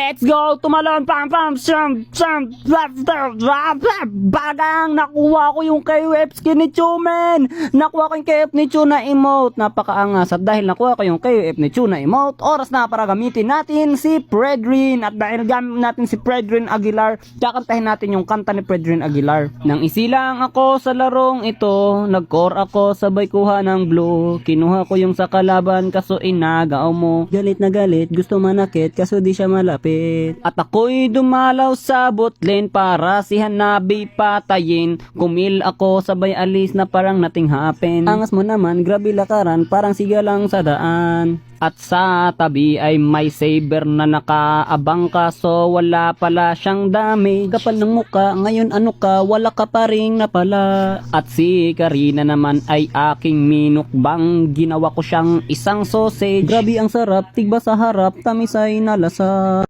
Let's go! Tumalon! Pam! Pam! Bagang! Nakuha ko yung KOF skin ni Chumen! Nakuha ko yung KOF ni Chu na emote. Napakaangas. At dahil nakuha ko yung KOF ni Chu na emote, oras na para gamitin natin si Predrin. At dahil gamit natin si Predrin Aguilar, kakantahin natin yung kanta ni Predrin Aguilar. Nang isilang ako sa larong ito, nag-core ako sabay kuha ng blue. Kinuha ko yung sa kalaban kaso inagaw mo. Galit na galit, gusto manakit kaso di siya malapit. At ako'y dumalaw sa botlane para si Hanabi patayin. Kumil ako sabay alis na parang nothing happen. Angas mo naman, grabe lakaran, parang siga lang sa daan. At sa tabi ay may saber na nakaabang kaso wala pala siyang dami. Kapal ng muka, ngayon ano ka, wala ka pa ring napala. At si Karina naman ay aking minukbang, ginawa ko siyang isang sausage. Grabe ang sarap, tigba sa harap, tamis ay nalasa.